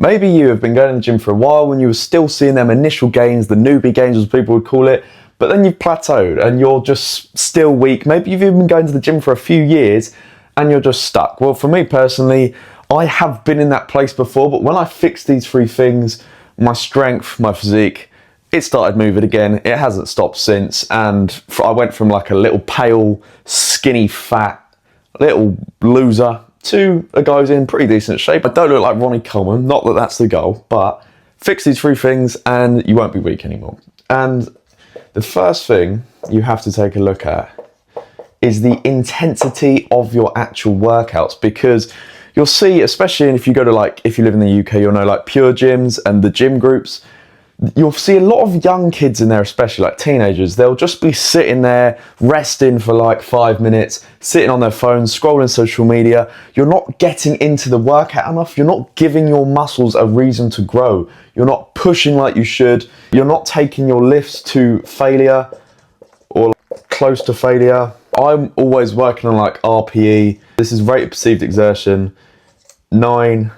Maybe you have been going to the gym for a while and you were still seeing them initial gains, the newbie gains as people would call it, but then you've plateaued and you're just still weak. Maybe you've even been going to the gym for a few years and you're just stuck. Well, for me personally, I have been in that place before, but when I fixed these 3 things, my strength, my physique, it started moving again. It hasn't stopped since. And I went from like a little pale, skinny, fat, little loser to a guy who's in pretty decent shape. I don't look like Ronnie Coleman, not that that's the goal, but fix these 3 things and you won't be weak anymore. And the first thing you have to take a look at is the intensity of your actual workouts, because you'll see, especially if you go to like, if you live in the UK, you'll know like Pure Gyms and the gym groups, you'll see a lot of young kids in there, especially like teenagers. They'll just be sitting there resting for like 5 minutes, sitting on their phones, scrolling social media. You're not getting into the workout enough. You're not giving your muscles a reason to grow. You're not pushing like you should. You're not taking your lifts to failure or close to failure. I'm always working on like RPE. This is rate of perceived exertion, 9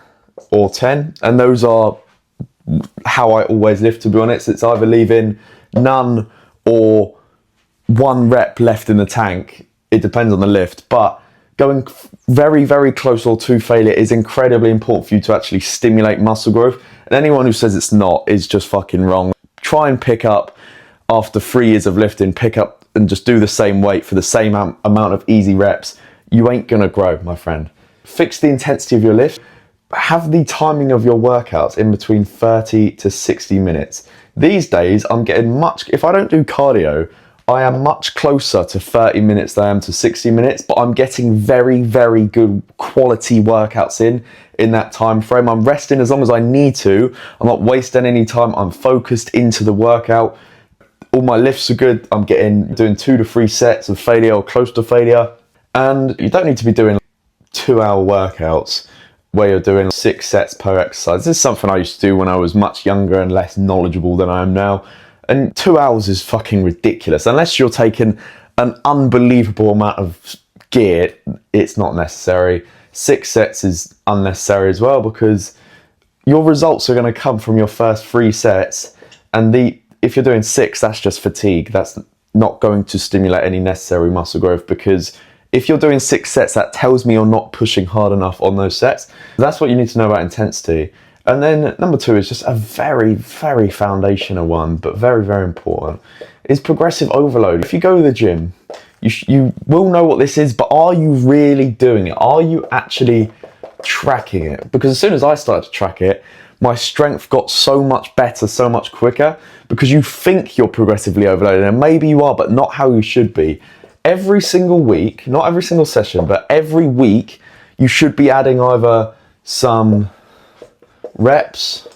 or 10. And those are how I always lift, to be honest. It's either leaving none or 1 rep left in the tank. It depends on the lift, but going very, very close or to failure is incredibly important for you to actually stimulate muscle growth. And anyone who says it's not is just fucking wrong. Try and pick up after 3 years of lifting, pick up and just do the same weight for the same amount of easy reps. You ain't gonna grow, my friend. Fix the intensity of your lift. Have the timing of your workouts in between 30 to 60 minutes. These days, I'm getting if I don't do cardio, I am much closer to 30 minutes than I am to 60 minutes, but I'm getting very, very good quality workouts in that time frame. I'm resting as long as I need to. I'm not wasting any time. I'm focused into the workout. All my lifts are good. I'm doing 2 to 3 sets of failure or close to failure. And you don't need to be doing 2-hour workouts where you're doing 6 sets per exercise. This is something I used to do when I was much younger and less knowledgeable than I am now. And 2 hours is fucking ridiculous. Unless you're taking an unbelievable amount of gear, it's not necessary. 6 sets is unnecessary as well, because your results are going to come from your first 3 sets. And if you're doing 6, that's just fatigue. That's not going to stimulate any necessary muscle growth, because if you're doing 6 sets, that tells me you're not pushing hard enough on those sets. That's what you need to know about intensity. And then number 2 is just a very, very foundational one, but very, very important, is progressive overload. If you go to the gym, you will know what this is, but are you really doing it? Are you actually tracking it? Because as soon as I started to track it, my strength got so much better, so much quicker, because you think you're progressively overloaded, and maybe you are, but not how you should be. Every single week, not every single session, but every week, you should be adding either some reps,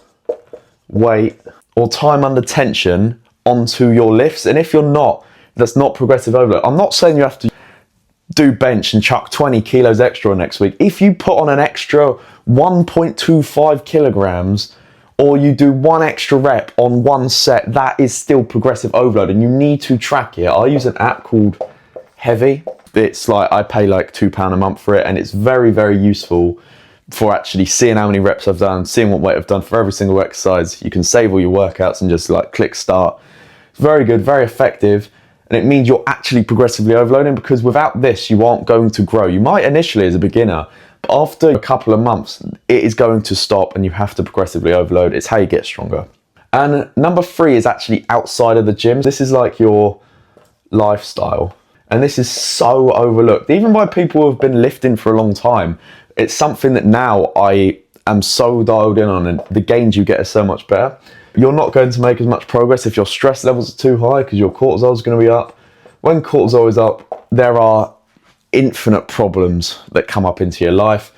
weight, or time under tension onto your lifts. And if you're not, that's not progressive overload. I'm not saying you have to do bench and chuck 20 kilos extra next week. If you put on an extra 1.25 kilograms, or you do 1 extra rep on 1 set, that is still progressive overload, and you need to track it. I use an app called Heavy. It's like, I pay like £2 a month for it, and it's very, very useful for actually seeing how many reps I've done, seeing what weight I've done for every single exercise. You can save all your workouts and just like click start. It's very good, very effective, and it means you're actually progressively overloading, because without this, you aren't going to grow. You might initially as a beginner, but after a couple of months, it is going to stop and you have to progressively overload. It's how you get stronger. And number 3 is actually outside of the gym. This is like your lifestyle. And this is so overlooked, even by people who have been lifting for a long time. It's something that now I am so dialed in on, and the gains you get are so much better. You're not going to make as much progress if your stress levels are too high, because your cortisol is going to be up. When cortisol is up, there are infinite problems that come up into your life.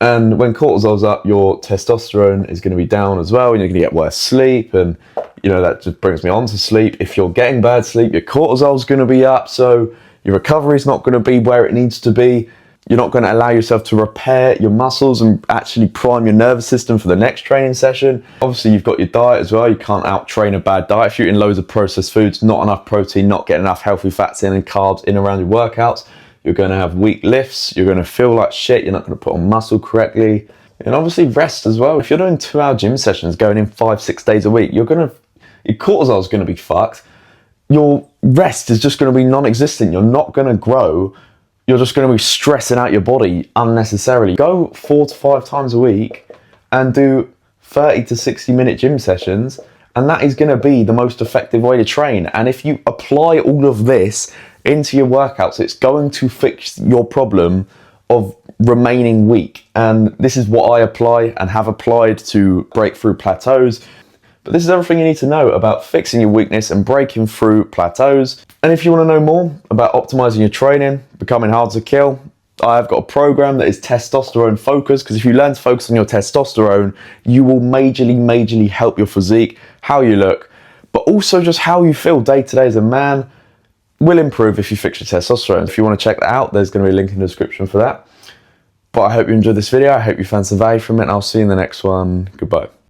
And when cortisol's up, your testosterone is going to be down as well, and you're going to get worse sleep. And, you know, that just brings me on to sleep. If you're getting bad sleep, your cortisol's going to be up, so your recovery is not going to be where it needs to be. You're not going to allow yourself to repair your muscles and actually prime your nervous system for the next training session. Obviously, you've got your diet as well. You can't out-train a bad diet. If you're eating loads of processed foods, not enough protein, not getting enough healthy fats in and carbs in around your workouts, you're going to have weak lifts. You're going to feel like shit. You're not going to put on muscle correctly. And obviously rest as well. If you're doing 2-hour gym sessions going in 5-6 days a week, your cortisol is gonna be fucked. Your rest is just gonna be non-existent. You're not gonna grow. You're just gonna be stressing out your body unnecessarily. Go 4 to 5 times a week and do 30 to 60 minute gym sessions, and that is gonna be the most effective way to train. And if you apply all of this into your workouts, it's going to fix your problem of remaining weak. And this is what I apply and have applied to break through plateaus. But this is everything you need to know about fixing your weakness and breaking through plateaus. And if you want to know more about optimizing your training, becoming hard to kill, I've got a program that is testosterone focused, because if you learn to focus on your testosterone, you will majorly help your physique, how you look, but also just how you feel day to day as a man will improve if you fix your testosterone. If you want to check that out, there's going to be a link in the description for that. But I hope you enjoyed this video. I hope you found some value from it, and I'll see you in the next one. Goodbye.